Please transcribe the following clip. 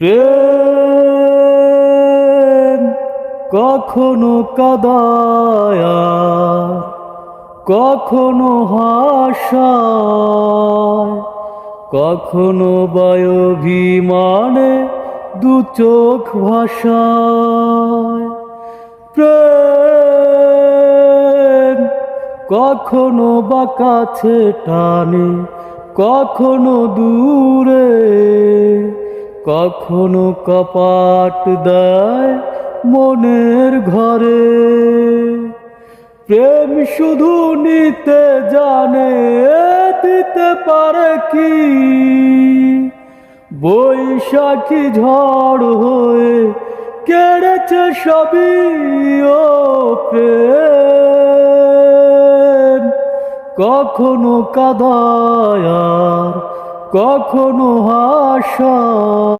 প্রেম কখনো কাঁদায়, কখনো হাসায়, কখনো বায়ুভিমানে দু চোখ ভাসায়। প্রেম কখনো বা কাছে টানে, কখনো দূরে, কখনো কপাট দেয় মনের ঘরে। প্রেম শুধু নিতে জানে, দিতে পারে কি? বৈশাখী ঝড় হয়ে কেড়েছে সবই। ও প্রেম কখনো কাঁদায়, কখনো হাসায়।